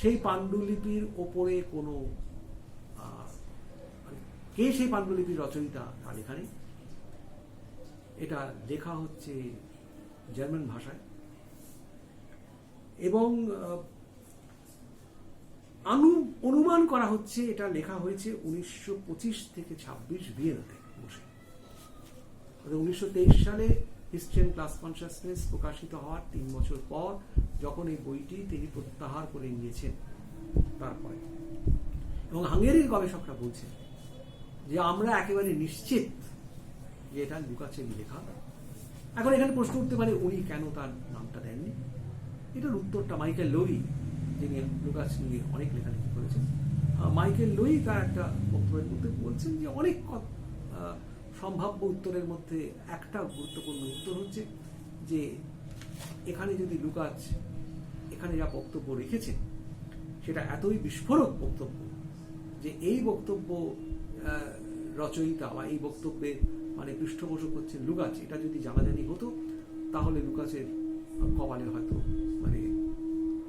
সেই পাণ্ডুলিপির ওপরে কোনো কে সেই পাণ্ডুলিপির রচয়িতা তার লেখা নেই। এটা লেখা হচ্ছে জার্মান ভাষায় এবং অনুমান করা হচ্ছে এটা লেখা হয়েছে 1925 থেকে 26 ভিয়েনাতে বসে। 1923 সালে হিস্ট্রি অ্যান্ড ক্লাস কনসাসনেস প্রকাশিত হওয়ার 3 বছর পর যখন এই বইটি তিনি প্রত্যাহার করে নিয়েছেন তারপরে। এবং হাঙ্গেরির গবেষকরা বলছেন যে আমরা একেবারে নিশ্চিত যে এটা লুকাচেরি লেখা। এখন এখানে প্রশ্ন উঠতে পারে উনি কেন তার নামটা দেননি। এটার উত্তরটা মাইকেল লোই, যিনি লুকাচ নিয়ে অনেক লেখালেখি করেছেন, মাইকেল লোই তার একটা বক্তব্যের মধ্যে বলছেন যে অনেক সম্ভাব্য উত্তরের মধ্যে একটা গুরুত্বপূর্ণ উত্তর হচ্ছে যে এখানে যদি লুকাচ এখানে যা বক্তব্য রেখেছে সেটা এতই বিস্ফোরক বক্তব্য যে এই বক্তব্য রচয়িতা বা এই বক্তব্যের মানে পৃষ্ঠপোষক হচ্ছেন লুকাচ, এটা যদি জানাজানি হতো তাহলে লুকাচের কপালে হয়তো মানে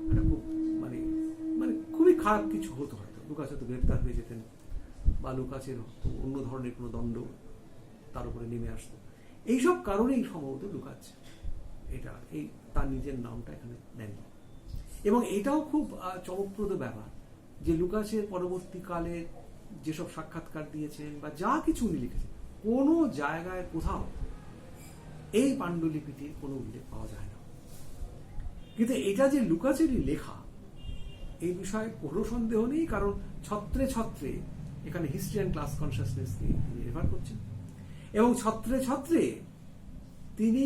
একটা খুব মানে মানে খুবই খারাপ কিছু হতো, হয়তো লুকাচ হয়তো গ্রেপ্তার হয়ে যেতেন বা লুকাচের অন্য ধরনের কোনো দণ্ড তার উপরে নেমে আসতো। এইসব কারণেই সম্ভবত লুকাচ এটা এই তার নিজের নামটা এখানে নেননি। এবং এটাও খুব চমকপ্রদ ব্যাপার যে লুকাচের পরবর্তীকালে যেসব সাক্ষাৎকার দিয়েছেন বা যা কিছু উনি লিখেছেন কোনো জায়গায় কোথাও এই পাণ্ডুলিপিটির কোনো উল্লেখ পাওয়া যায় না। কিন্তু এটা যে লুকাচেরই লেখা এই বিষয়ে কোনো সন্দেহ নেই, কারণ ছত্রে ছত্রে এখানে হিস্ট্রি অ্যান্ড ক্লাস কনসাসনেসকে তিনি রেফার করছেন এবং ছত্রে ছত্রে তিনি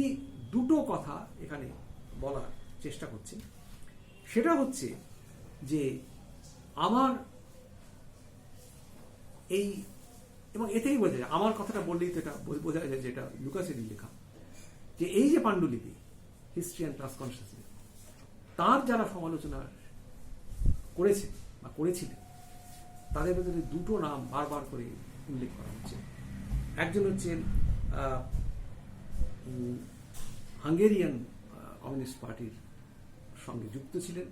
দুটো কথা এখানে বলার চেষ্টা করছেন। সেটা হচ্ছে যে আমার এই এবং এতেই বোঝা যায়, আমার কথাটা বললেই তো এটা বোঝা যায় যে এটা লুকাচেরই লেখা, যে এই যে পাণ্ডুলিপি হিস্ট্রি অ্যান্ড ক্লাস কনসাসনেস তার যারা সমালোচনা করেছে বা করেছিলেন তাদের ভেতরে দুটো নাম বারবার করে উল্লেখ করা হচ্ছে। একজন হচ্ছেন হাঙ্গেরিয়ান কমিউনিস্ট পার্টির সঙ্গে যুক্ত ছিলেন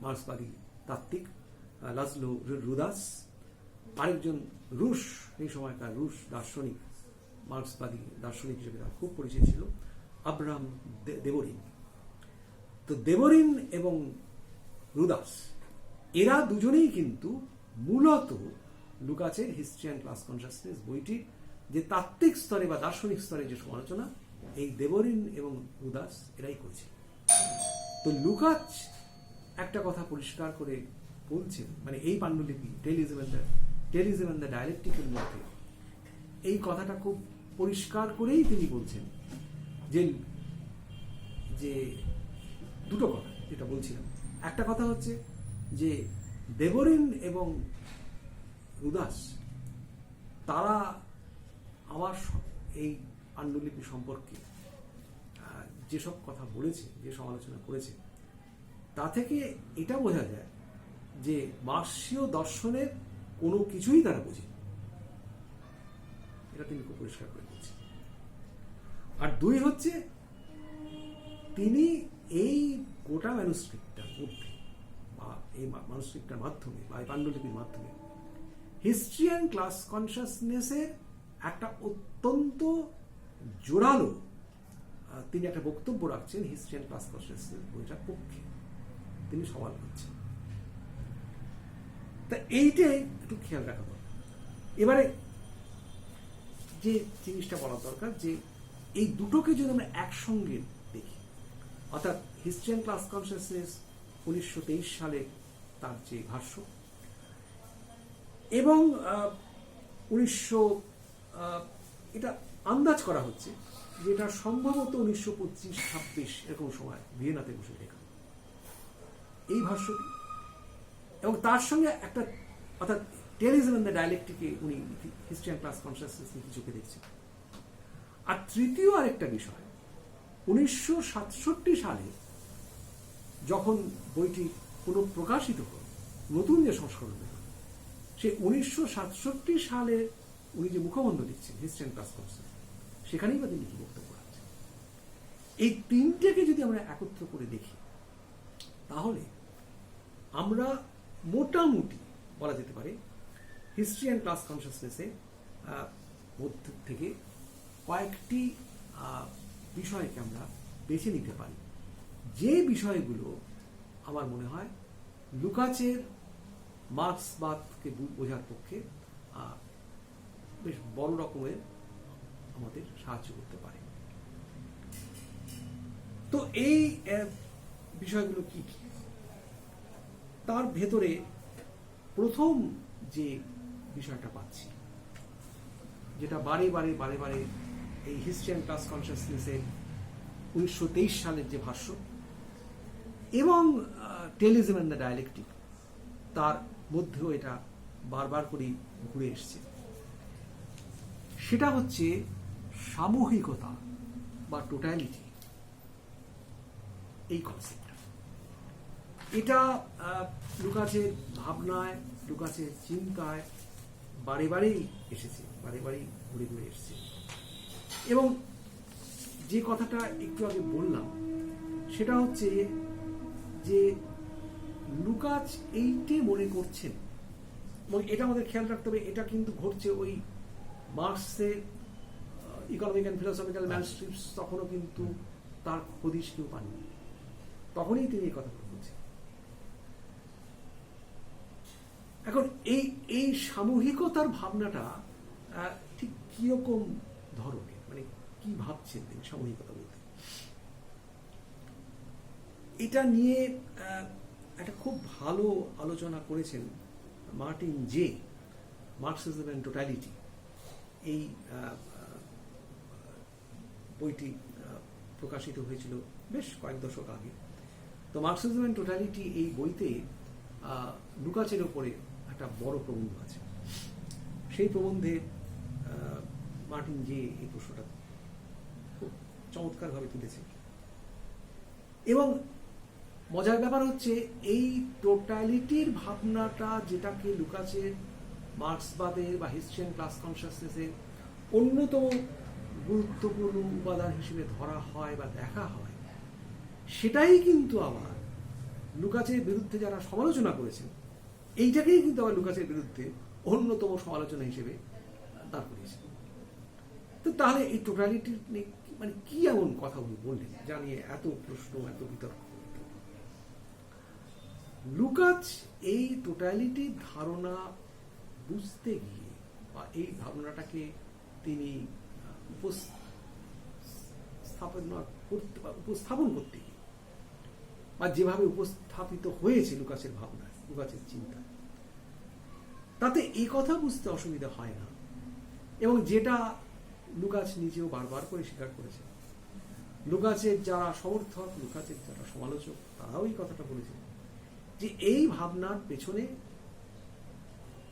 মার্ক্সবাদী তাত্ত্বিক লাজলো রুদাস, আরেকজন রুশ এই সময়কার রুশ দার্শনিক মার্ক্সবাদী দার্শনিক হিসেবে তার খুব পরিচিত ছিল আব্রাহাম দেবোরিন। তো দেবোরিন এবং রুদাস এরা দুজনেই কিন্তু মূলত লুকাচের হিস্ট্রি অ্যান্ড ক্লাস কনসাসনেস বইটি যে তাত্ত্বিক স্তরে বা দার্শনিক স্তরে যে সমালোচনা এই দেবোরিন এবং রুদাস এরাই করেছে। তো লুকাচ একটা কথা পরিষ্কার করে বলছেন, মানে এই পাণ্ডুলিপি টেলিজম অ্যান্ড দ্য ডায়ালেকটিকের মধ্যে এই কথাটা খুব পরিষ্কার করেই তিনি বলছেন যে যে দুটো কথা যেটা বলছিলাম। একটা কথা হচ্ছে যে দেবোরিন এবং রুদাস তারা আমার এই পাণ্ডুলিপি সম্পর্কে যেসব কথা বলেছে, যে সমালোচনা করেছে, তা থেকে এটা বোঝা যায় যে মার্ক্সীয় দর্শনের কোনো কিছুই তারা বোঝে, এটা তিনি খুব পরিষ্কার করে দিচ্ছেন। আর দুই হচ্ছে তিনি এই গোটা ম্যানুস্ক্রিপ্টটার মধ্যে বা এই ম্যানুস্ক্রিপ্টটার মাধ্যমে বা এই পাণ্ডুলিপির মাধ্যমে হিস্ট্রি অ্যান্ড ক্লাস কনসাসনেসের একটা অত্যন্ত জোরালো তিনি একটা বক্তব্য রাখছেন হিস্ট্রি অ্যান্ড ক্লাস কনসাসনেস বইটার পক্ষে, তিনি সওয়াল করছেন। তা এইটাই একটু খেয়াল রাখা দরকার। এবারে যে জিনিসটা বলা দরকার যে এই দুটোকে যদি আমরা একসঙ্গে দেখি, অর্থাৎ হিস্ট্রি অ্যান্ড ক্লাস কনসাসনেস 1923 সালে তার যে ভাষ্য এবং 1900 এটা আন্দাজ করা হচ্ছে যে এটা সম্ভবত 1925-26 এরকম সময় ভিয়েনাতে বসে লেখা এই ভাষ্যটি, এবং তার সঙ্গে একটা অর্থাৎ টেলিজম অ্যান্ড দ্য ডায়ালেকটিকে উনি হিস্ট্রি অ্যান্ড ক্লাস কনসাসনেস নিয়ে চোখে দেখছেন। আর তৃতীয় আরেকটা বিষয়, 1967 সালে যখন বইটি পুনঃপ্রকাশিত হল, নতুন যে সংস্করণ হল, সেই 1967 সালে উনি যে মুখবন্ধ লিখছেন হিস্ট্রি অ্যান্ড ক্লাস কনসাসনেস, সেখানেই বা তিনি কি বক্তব্য রাখছেন। এই তিনটেকে যদি আমরা একত্র করে দেখি তাহলে আমরা মোটামুটি বলা যেতে পারে হিস্ট্রি অ্যান্ড ক্লাস কনসিয়াসনেসের মধ্যে থেকে কয়েকটি বিষয়কে আমরা বেছে নিতে পারি, যে বিষয়গুলো আমার মনে হয় লুকাচের মার্ক্সবাদকে বোঝার পক্ষে বেশ বড় রকমের আমাদের সাহায্য করতে পারে। তো এই বিষয়গুলো কি কি? তার ভেতরে প্রথম যে বিষয়টা পাচ্ছি, যেটা বারে বারে এই হিস্ট্রি অ্যান্ড ক্লাস কনসিয়াসনেসের 1923 সালের যে ভাষ্য এবং টেলিজম অ্যান্ড দ্য ডায়ালেকটিক, তার মধ্যেও এটা বারবার করেই ঘুরে এসছে, সেটা হচ্ছে সামূহিকতা বা টোটালিটি। এই কনসেপ্ট এটা লুকাচের ভাবনায়, লুকাচের চিন্তায় বারেই এসেছে, বারেই ঘুরে ঘুরে এসেছে। এবং যে কথাটা একটু আগে বললাম সেটা হচ্ছে যে লুকাচ এইটে মনে করছেন, এবং এটা আমাদের খেয়াল রাখতে হবে, এটা কিন্তু ঘটছে ওই মার্কসের ইকোনমিক অ্যান্ড ফিলোসফিক্যাল ম্যানস্ক্রিপ্টস তখনও কিন্তু তার হদিশ কেউ পাননি, তখনই তিনি এই কথা বলছেন। এখন এই সামূহিকতার ভাবনাটা ঠিক কিরকম ধরনের, মানে কি ভাবছেন তিনি সামূহিকতা বলতে? এটা নিয়ে একটা খুব ভালো আলোচনা করেছেন Martin J, Marxism and totality. এই বইটি প্রকাশিত হয়েছিল বেশ কয়েক দশক আগে। তো মার্কসিজম অ্যান্ড টোটালিটি এই বইতে লুকাচের ওপরে একটা বড় প্রবন্ধ আছে। সেই প্রবন্ধে মার্টিন জে এই প্রশ্নটা খুব চমৎকারভাবে তুলেছে। এবং মজার ব্যাপার হচ্ছে এই টোটালিটির ভাবনাটা, যেটাকে লুকাচের মার্ক্সবাদের বা হিস্ট্রি অ্যান্ড ক্লাস কনসিয়াসনেসের অন্যতম গুরুত্বপূর্ণ উপাদান হিসেবে ধরা হয় বা দেখা হয়, সেটাই কিন্তু আবার লুকাচের বিরুদ্ধে যারা সমালোচনা করেছেন, এইটাকেই কিন্তু আবার লুকাচের বিরুদ্ধে অন্যতম সমালোচনা হিসেবে দাঁড় করিয়েছে। তো তাহলে এই টোটালিটি মানে কি এমন কথা উনি বললেন যা নিয়ে এত প্রশ্ন, এত বিতর্ক? লুকাচ এই টোটালিটির ধারণা বুঝতে গিয়ে বা এই ভাবনাটাকে তিনি উপস্থাপন করতে গিয়ে, বা যেভাবে উপস্থাপিত হয়েছে লুকাচের ভাবনা, লুকাচের চিন্তা, তাতে এই কথা বুঝতে অসুবিধা হয় না। এবং যেটা লুকাচ নিজেও বারবার করে স্বীকার করেছে, লুকাচের যারা সমর্থক, লুকাচের যারা সমালোচক, তারাও এই কথাটা বলেছে যে এই ভাবনার পেছনে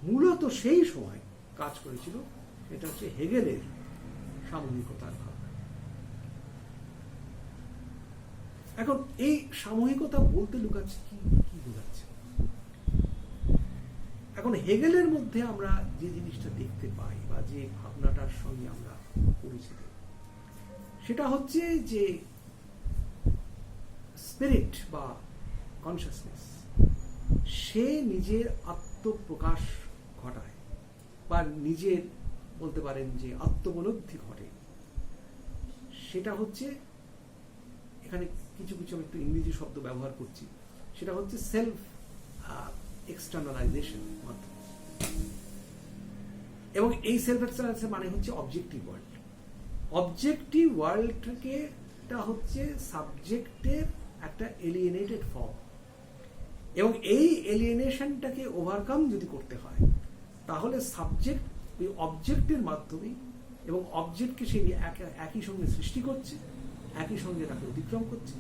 মূলত সেই সময় কাজ করেছিল এটা হচ্ছে হেগেলের সামূহিকতার ভাবনা। এখন এই সামূহিকতা বলতে লুকাচ কি বোঝাচ্ছে? এখন হেগেলের মধ্যে আমরা যে জিনিসটা দেখতে পাই বা যে ভাবনাটার সঙ্গে আমরা পরিচিত, সেটা হচ্ছে যে স্পিরিট বা কনসিয়াসনেস সে নিজের আত্মপ্রকাশ ঘটায় বা নিজের বলতে পারেন যে আত্মোপলব্ধি ঘটে। সেটা হচ্ছে, এখানে কিছু আমি একটু ইংরেজি শব্দ ব্যবহার করছি, সেটা হচ্ছে সেলফ এক্সটার্নালাইজেশন মাধ্যমে। এবং এই সেলফ এক্সটার্নালাইজেশন মানে হচ্ছে অবজেক্টিভ ওয়ার্ল্ড। অবজেক্টিভ ওয়ার্ল্ডকে এটা হচ্ছে সাবজেক্টের একটা এলিয়েনেটেড ফর্ম, এবং এই এলিয়েনেশনটাকে ওভারকাম যদি করতে হয় তাহলে সাবজেক্ট ওই অবজেক্টের মাধ্যমে, এবং অবজেক্টকে সে একই সঙ্গে সৃষ্টি করছে, একই সঙ্গে তাকে অতিক্রম করছে,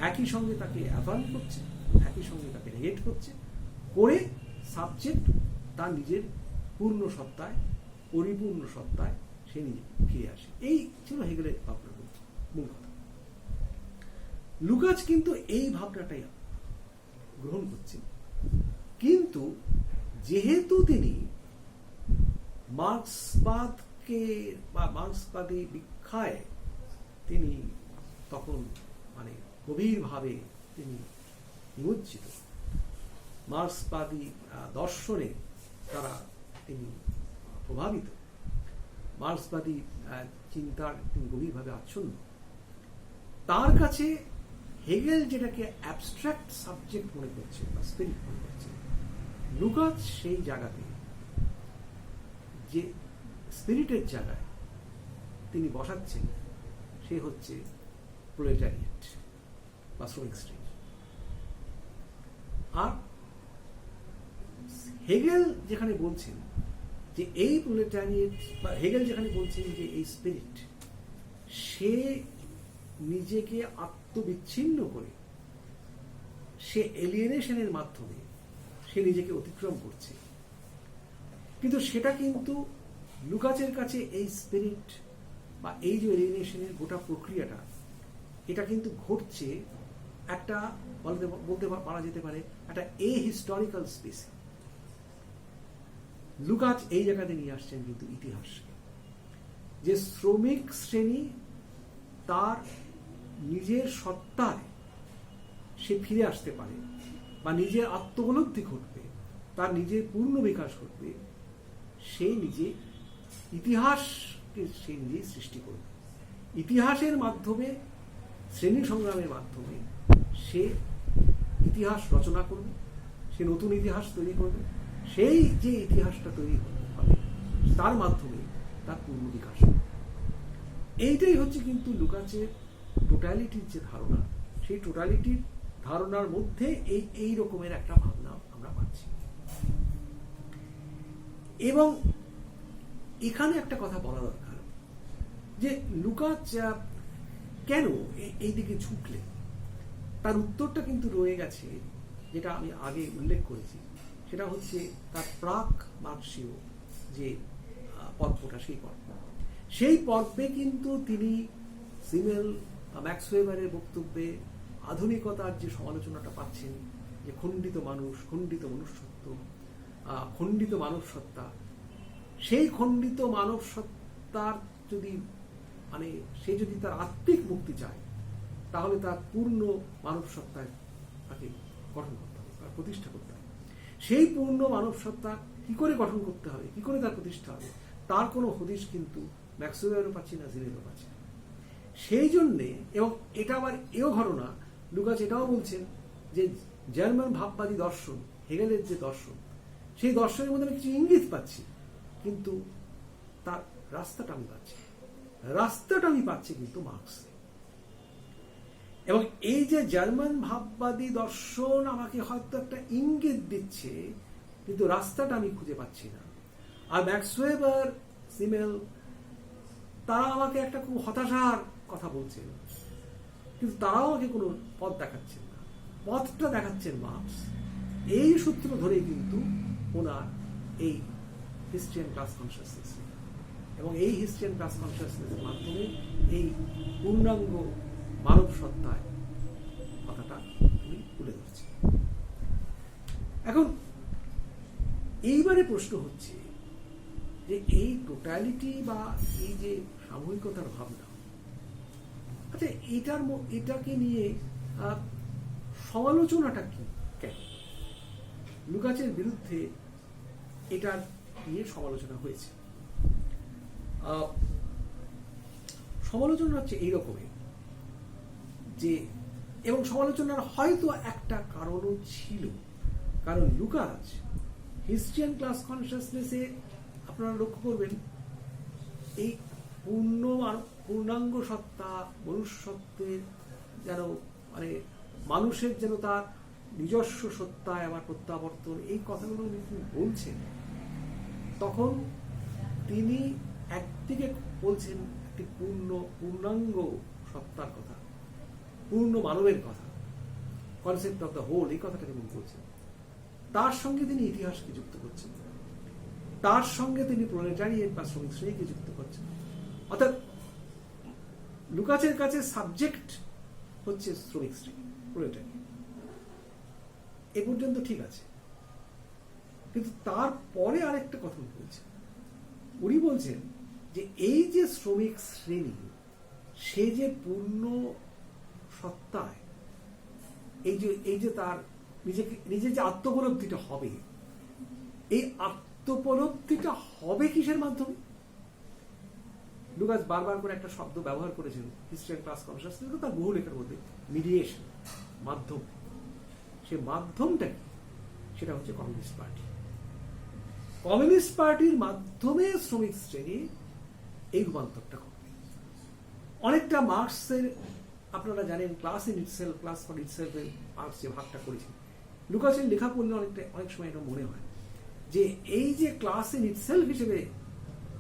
একই সঙ্গে তাকে অ্যাভার্ন করছে, একই সঙ্গে তাকে নেগেট করছে, করে সাবজেক্ট তার নিজের পূর্ণ সত্তায়, পরিপূর্ণ সত্তায় সে নিজে ফিরে আসে। এই ছিল হেগেলের ভাবনার মূল কথা। লুকাচ কিন্তু এই ভাবনাটাই গ্রহণ করছেন, কিন্তু যেহেতু তিনি মার্ক্সবাদকে বা মার্ক্সবাদী বিখ্যায় তিনি তখন মানে গভীরভাবে তিনি নিমজ্জিত, মার্ক্সবাদী দর্শনে তারা তিনি প্রভাবিত, মার্ক্সবাদী চিন্তার তিনি গভীরভাবে আচ্ছন্ন। তার কাছে হেগেল যেটাকে অ্যাবস্ট্রাক্ট সাবজেক্ট মনে করছে বা স্পিরিট মনে করছে, লুকাচ সেই জায়গাতে যে স্পিরিটের জায়গায় তিনি বসাচ্ছেন সে হচ্ছে প্রোলেটারিয়েট বা শ্রমিক শ্রেণী। আর হেগেল যেখানে বলছেন যে এই প্রোলেটারিয়েট, বা হেগেল যেখানে বলছেন যে এই স্পিরিট সে নিজেকে আত্মবিচ্ছিন্ন করে, সে এলিয়েনেশনের মাধ্যমে সে নিজেকে অতিক্রম করছে, কিন্তু সেটা কিন্তু লুকাচের কাছে এই স্পিরিট বা এই যে এলিয়েনেশনের গোটা প্রক্রিয়াটা, এটা কিন্তু ঘটছে একটা বলতে পারা যেতে পারে একটা হিস্টোরিক্যাল স্পেসে। লুকাচ এই জায়গাতে নিয়ে আসছেন কিন্তু ইতিহাসকে, যে শ্রমিক শ্রেণী তার নিজের সত্তায় সে ফিরে আসতে পারে, বা নিজের আত্মোপলব্ধি ঘটবে, তার নিজের পূর্ণ বিকাশ ঘটবে, সে নিজে ইতিহাসকে সে নিজেই সৃষ্টি করবে। ইতিহাসের মাধ্যমে, শ্রেণী সংগ্রামের মাধ্যমে সে ইতিহাস রচনা করবে, সে নতুন ইতিহাস তৈরি করবে। সেই যে ইতিহাসটা তৈরি হবে তার মাধ্যমে তার পূর্ণ বিকাশ হবে। এইটাই হচ্ছে কিন্তু লুকাচের টোটালিটির যে ধারণা, সেই টোটালিটির ধারণার মধ্যে এই রকমের একটা ভাবনা আমরা পাচ্ছি। এবং এখানে একটা কথা বলা দরকার যে লুকাচ কেন এই দিকে ঝুঁকলেন, তার উত্তরটা কিন্তু রয়ে গেছে, যেটা আমি আগে উল্লেখ করেছি। সেটা হচ্ছে তার প্রাক মার্ক্সীয় যে পর্বটা, সেই পর্বে কিন্তু তিনি সিমেল ম্যাক্স ওয়েবারের বক্তব্যে আধুনিকতার যে সমালোচনাটা পাচ্ছেন, যে খণ্ডিত মানুষ, খণ্ডিত মনুষ্যত্ব, খণ্ডিত মানব সত্তা, সেই খণ্ডিত মানব সত্তার যদি সে যদি তার আত্মিক মুক্তি চায়, তাহলে তার পূর্ণ মানব সত্তায় তাকে গঠন করতে হবে, তার প্রতিষ্ঠা করতে হবে। সেই পূর্ণ মানব সত্তা কি করে গঠন করতে হবে, কি করে তার প্রতিষ্ঠা হবে, তার কোনো হদিশ কিন্তু ম্যাক্স ওয়েবারও পাচ্ছি না, জিমেলও পাচ্ছি না। সেই জন্যে, এবং এটা আবার এও ঘটনা, লুকাচ এটাও বলছেন যে জার্মান ভাববাদী দর্শন, হেগেলের যে দর্শন, সেই দর্শনের মধ্যে আমি কিছু ইঙ্গিত পাচ্ছি, কিন্তু তার রাস্তাটা আমি পাচ্ছি কিন্তু মার্ক্সে। এবং এই যে জার্মান ভাববাদী দর্শন আমাকে হয়তো একটা ইঙ্গিত দিচ্ছে, কিন্তু রাস্তাটা আমি খুঁজে পাচ্ছি না। আর ম্যাক্স ওয়েবার, সিমেল, তারা আমাকে একটা খুব হতাশার কথা বলছেন, কিন্তু তারাও আমাকে কোনো পথ দেখাচ্ছেন না, পথটা দেখাচ্ছেন মার্ক্স। এই সূত্র ধরেই কিন্তু ওনার এই হিস্ট্রি অ্যান্ড ক্লাস কনসিয়াসনেস, এবং এই হিস্ট্রি অ্যান্ড ক্লাস কনসিয়াসনেসের মাধ্যমে এই পূর্ণাঙ্গ মানব সত্তায় কথাটা আমি তুলে ধরছি। এখন এইবারে প্রশ্ন হচ্ছে যে এই টোটালিটি বা এই যে সামূহিকতার ভাবনা, আচ্ছা এটাকে নিয়ে সমালোচনাটা কি, কেন লুকাচের বিরুদ্ধে এটা নিয়ে সমালোচনা হয়েছে? সমালোচনা হচ্ছে এইরকমই যে, এবং সমালোচনার হয়তো একটা কারণও ছিল, কারণ লুকাচ হিস্ট্রি অ্যান্ড ক্লাস কনসিয়াসনেসে আপনারা লক্ষ্য করবেন এই পূর্ণাঙ্গ সত্তা, মনুষ্যত্বের যেন মানুষের যেন তার নিজস্ব সত্তায় আবার প্রত্যাবর্তন, এই কথাগুলো তিনি বলছেন, তখন তিনি একদিকে বলছেন একটি পূর্ণাঙ্গ সত্তার কথা, পূর্ণ মানবের কথা, কনসেপ্ট অফ দ্য হোল, এই কথাটা তিনি বলছেন। তার সঙ্গে তিনি ইতিহাসকে যুক্ত করছেন, তার সঙ্গে তিনি প্রোলেটারিয়েট বা শ্রমিক শ্রেণীকে যুক্ত করছেন। অর্থাৎ লুকাচের কাছে সাবজেক্ট হচ্ছে শ্রমিক শ্রেণী, প্রোলেটারিয়েট। এ পর্যন্ত ঠিক আছে, কিন্তু তারপরে আরেকটা কথা বলছেন। উনি বলছেন যে এই যে শ্রমিক শ্রেণী, সে যে পূর্ণ সত্তায় এই যে তার নিজের যে আত্মোপলব্ধিটা হবে, এই আত্মোপলব্ধিটা হবে কিসের মাধ্যমে? লুকাস বারবার করে একটা শব্দ ব্যবহার করেছেন হিস্ট্রি অ্যান্ড ক্লাস কনশাসনেস, তার বহু লেখার মধ্যে, মিডিয়েশন, মাধ্যম। সে মাধ্যমটা কি? সেটা হচ্ছে কমিউনিস্ট পার্টি। কমিউনিস্ট পার্টির মাধ্যমে শ্রমিক শ্রেণী এই রূপান্তরটা করবে। অনেকটা মার্কসের, আপনারা জানেন class in itself, class for itself, marks যে ভাগটা করেছেন, লুকাসের লেখা পড়লে অনেক সময় এটা মনে হয় যে এই যে ক্লাস ইন ইটসেলফ হিসেবে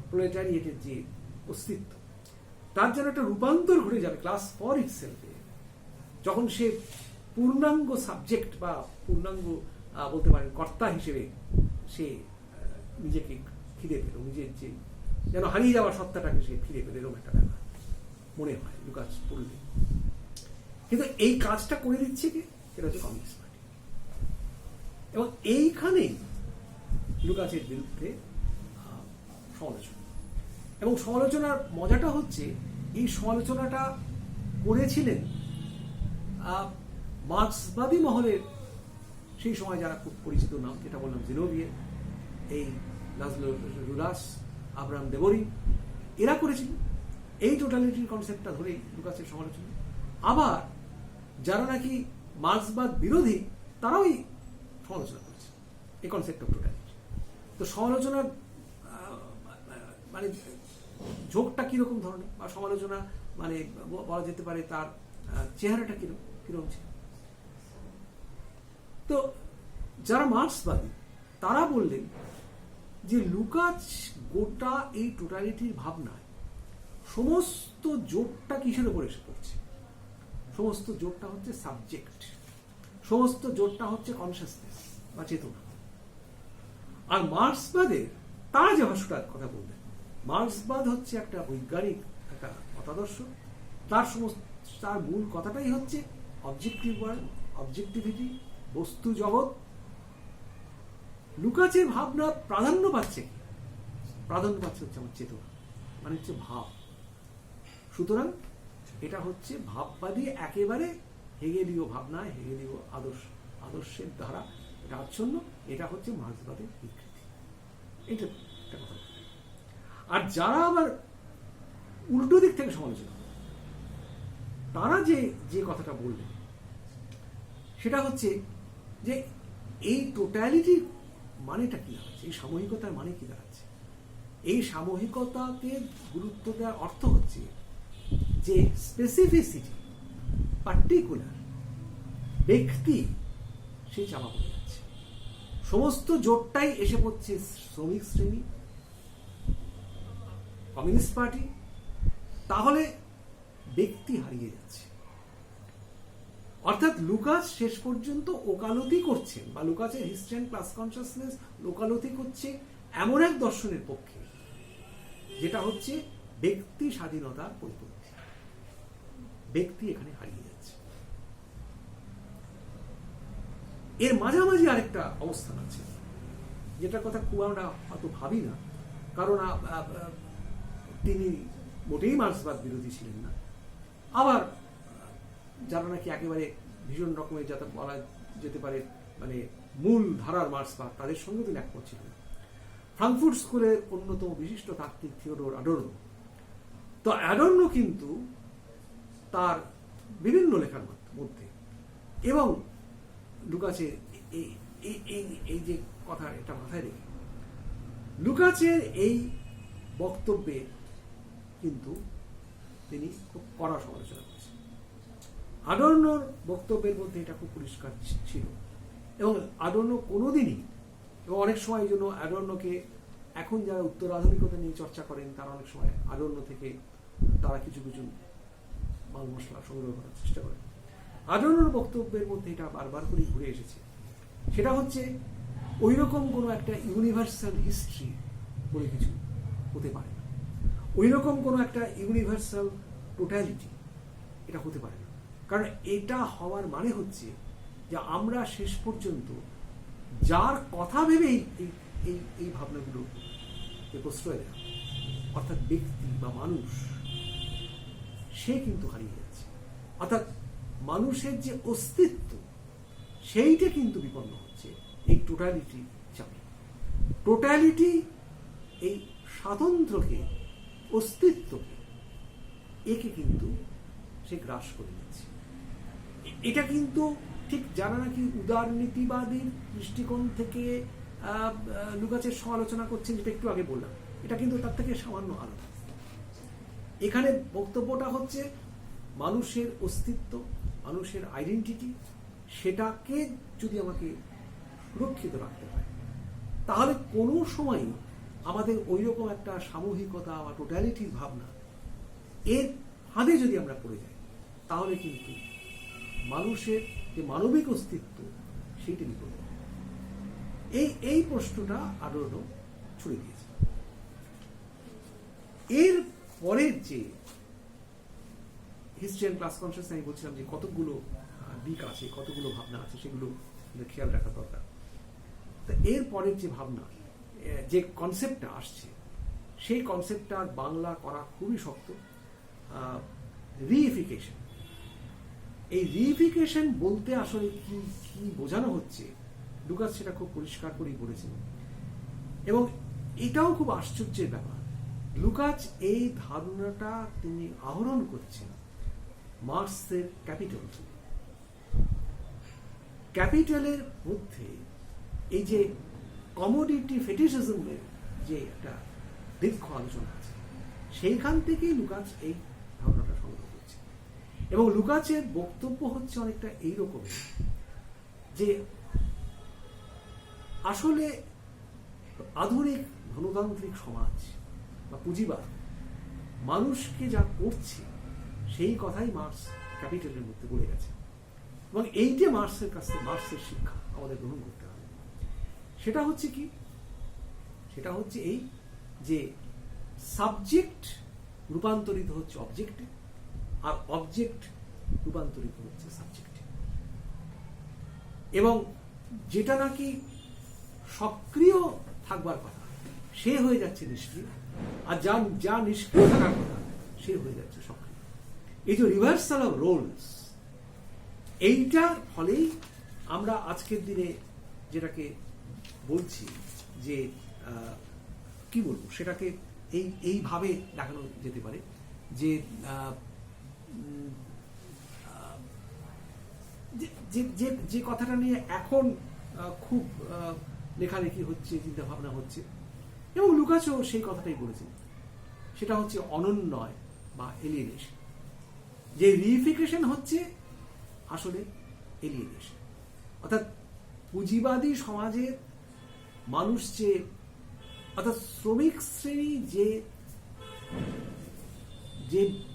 প্রোলেটারিয়েটের যে অস্তিত্ব, তার যেন একটা রূপান্তর ঘটে যাবে ক্লাস ফর ইটসেলফে, যখন সে পূর্ণাঙ্গ সাবজেক্ট বা পূর্ণাঙ্গ বলতে পারেন কর্তা হিসেবে সে নিজেকে ফিরে পেল, নিজের যে যেন হারিয়ে যাওয়ার সত্তাটাকে সে ফিরে পেল, এরকম একটা ব্যাপার মনে হয় লুকাস পড়লে। কিন্তু এই কাজটা করে দিচ্ছে কি? সেটা হচ্ছে কমিউনিস্ট পার্টি। এবং এইখানেই লুকাসের বিরুদ্ধে সমালোচনা, এবং সমালোচনার মজাটা হচ্ছে এই সমালোচনাটা করেছিলেন মার্ক্সবাদী মহলের সেই সময় যারা খুব পরিচিত নাম, যেটা বললাম জিনোভিয়ের, এই লাজলো রুলাস, আব্রাহাম দেবরি, এরা করেছিলেন এই টোটালিটির কনসেপ্টটা ধরেই লুকাসের সমালোচনা। আবার যারা নাকি মার্ক্সবাদ বিরোধী, তারাও এই সমালোচনা করেছে এই কনসেপ্ট অফ টোটালিটি। তো সমালোচনার মানে ঝোঁকটা কিরকম ধরনের, বা সমালোচনা মানে বলা যেতে পারে তার চেহারাটা কিরকম ছিল। তো যারা মার্ক্সবাদী তারা বললেন যে লুকাস গোটা এই টোটালিটির ভাবনায় সমস্ত জোরটা কিসের উপর এসে পড়ছে? সমস্ত জোরটা হচ্ছে সাবজেক্ট, সমস্ত জোরটা হচ্ছে কনসাসনেস বা চেতনা। আর মার্ক্সবাদের তারা যে ভাষাটার কথা বললেন, মার্ক্সবাদ হচ্ছে একটা বৈজ্ঞানিক একটা মতাদর্শ, তার মূল কথাটাই হচ্ছে অবজেক্টিভ ওয়ার্ল্ড, অবজেক্টিভিটি, বস্তু জগৎ। লুকাসের ভাবনা প্রাধান্য পাচ্ছে কি? প্রাধান্য পাচ্ছে হচ্ছে আমার চেতনা, মানে হচ্ছে ভাব। সুতরাং এটা হচ্ছে ভাববাদী একেবারে হেগেলীয় ভাবনা, হেগেলীয় আদর্শের দ্বারা এটা আচ্ছন্ন। এটা হচ্ছে মার্ক্সবাদের বিকৃতি। এটা একটা কথা। আর যারা আবার উল্টো দিক থেকে সমালোচনা করে, তারা যে কথাটা বললেন সেটা হচ্ছে যে এই টোটালিটির মানেটা কি দাঁড়াচ্ছে, এই সামূহিকতার মানে কি দাঁড়াচ্ছে। এই সামূহিকতাকে গুরুত্ব দেওয়ার অর্থ হচ্ছে যে স্পেসিফিসিটি, পার্টিকুলার ব্যক্তি সে চাপা পড়ে যাচ্ছে। সমস্ত জোরটাই এসে পড়ছে শ্রমিক শ্রেণী, কমিউনিস্ট পার্টি। তাহলে ব্যক্তি হারিয়ে যাচ্ছে। অর্থাৎ লুকাস শেষ পর্যন্ত ওকালতি করছেন, বা লুকাসের হিস্ট্রি অ্যান্ড ক্লাস কনশাসনেস ওকালতি করছে এমন এক দর্শনের পক্ষে যেটা হচ্ছে ব্যক্তি স্বাধীনতার পরিপন্থী। ব্যক্তি এখানে হারিয়ে যাচ্ছে। এর মাঝামাঝি আরেকটা অবস্থান আছে, যেটার কথা খুব আমরা হয়তো ভাবি না, কারণ তিনি মোটেই মার্ক্সবাদ বিরোধী ছিলেন না। আবার যারা নাকি একেবারে ভীষণ রকমের, যাতে বলা যেতে পারে মানে মূল ধারার মার্ক্সবাদ, তাদের সঙ্গে তিনি একমত ছিলেন। ফ্রাঙ্কফুর্ট স্কুলের অন্যতম বিশিষ্ট তাত্ত্বিক থিওডোর অ্যাডর্নো। তো অ্যাডর্নো কিন্তু তার বিভিন্ন লেখার মধ্যে এবং লুকাসের এই যে কথা, এটা মাথায় রেখে লুকাসের এই বক্তব্যে কিন্তু তিনি খুব কড়া সমালোচনা করেছেন। অ্যাডর্নোর বক্তব্যের মধ্যে এটা খুব পরিষ্কার ছিল, এবং অ্যাডর্নো কোনোদিনই, এবং অনেক সময় এই জন্য অ্যাডর্নোকে এখন যারা উত্তর আধুনিকতা নিয়ে চর্চা করেন, তারা অনেক সময় অ্যাডর্নো থেকে তারা কিছু কিছু মাল মশলা সংগ্রহ করার চেষ্টা করেন। অ্যাডর্নোর বক্তব্যের মধ্যে এটা বারবার করেই ঘুরে এসেছে। সেটা হচ্ছে ওই রকম কোনো একটা ইউনিভার্সাল হিস্ট্রি বলে কিছু হতে পারে না, ওই রকম কোনো একটা ইউনিভার্সাল টোটালিটি এটা হতে পারে না। কারণ এটা হওয়ার মানে হচ্ছে যে আমরা শেষ পর্যন্ত যার কথা ভেবেই এই ভাবনাগুলো প্রশ্রয় দেয়, অর্থাৎ ব্যক্তি বা মানুষ, সে কিন্তু হারিয়ে যাচ্ছে। অর্থাৎ মানুষের যে অস্তিত্ব, সেইটা কিন্তু বিপন্ন হচ্ছে এই টোটালিটি চাপে। টোটালিটি এই স্বাতন্ত্র্যকে, অস্তিত্বকে, একে কিন্তু সে গ্রাস করে নিচ্ছে। এটা কিন্তু ঠিক যারা নাকি উদারনীতিবাদীর দৃষ্টিকোণ থেকে লুকাচের সমালোচনা করছেন, যেটা একটু আগে বললাম, এটা কিন্তু তার থেকে সামান্য আলাদা। এখানে বক্তব্যটা হচ্ছে মানুষের অস্তিত্ব, মানুষের আইডেন্টিটি, সেটাকে যদি আমাকে সুরক্ষিত রাখতে হয়, তাহলে কোনো সময়ই আমাদের ওই রকম একটা সামূহিকতা বা টোটালিটির ভাবনা এর ফাঁদে যদি আমরা পড়ে যাই, তাহলে কিন্তু মানুষের যে মানবিক অস্তিত্ব সেইটা বিপদ। এই প্রশ্নটা আরো ছুড়ে দিয়েছে। এর পরের যে হিস্ট্রি অ্যান্ড ক্লাস কনসিয়াসনেস, আমি বলছিলাম যে কতগুলো দিক আছে, কতগুলো ভাবনা আছে, সেগুলো খেয়াল রাখা দরকার। তা এর পরের যে ভাবনা, যে কনসেপ্টটা আসছে, সেই কনসেপ্টটার বাংলা করা খুবই শক্ত। রিইফিকেশন। এই রিইফিকেশন বলতে আসলে কি কি বোঝানো হচ্ছে, লুকাস সেটা খুব পরিষ্কার করেই বলেছেন। এবং এটাও খুব আশ্চর্যের ব্যাপার, লুকাস এই ধারণাটা তিনি আহরণ করছেন মার্কসের ক্যাপিটাল। ক্যাপিটালের মধ্যে এই যে কমোডিটি ফেটিশিজমের যে একটা দীর্ঘ আলোচনা আছে, সেইখান থেকেই লুকাস এই ধারণাটা সংগ্রহ করছে। এবং লুকাসের বক্তব্য হচ্ছে অনেকটা এইরকম, যে আসলে আধুনিক ধনতান্ত্রিক সমাজ বা পুঁজিবাদ মানুষকে যা করছে, সেই কথাই মার্কস ক্যাপিটালের মধ্যে বলে গেছে। এবং এইটা মার্কসের কাছ থেকে, মার্কসের শিক্ষা আমাদের গ্রহণ করতে হবে। সেটা হচ্ছে কি? সেটা হচ্ছে এই যে সাবজেক্ট রূপান্তরিত হচ্ছে অবজেক্টে, আর অবজেক্ট রূপান্তরিত হচ্ছে সাবজেক্টে। এবং যেটা নাকি সক্রিয় থাকবার কথা, সে হয়ে যাচ্ছে নিষ্ক্রিয়, আর যা নিষ্ক্রিয় থাকার কথা, সে হয়ে যাচ্ছে সক্রিয়। এই যে রিভার্সাল অফ রোলস, এইটার ফলেই আমরা আজকের দিনে যেটাকে বলছি, যে কি বলবো, সেটাকে এইভাবে দেখানো যেতে পারে যে যে কথাটা নিয়ে এখন খুব লেখালেখি হচ্ছে, চিন্তা ভাবনা হচ্ছে, এবং লুকাসও সেই কথাটাই বলেছেন, সেটা হচ্ছে অনন্যয় বা এলিয়েনেশন। যে রিইফিকেশন হচ্ছে আসলে এলিয়েনেশন, অর্থাৎ পুঁজিবাদী সমাজের মানুষ যে, অর্থাৎ শ্রমিক শ্রেণী যে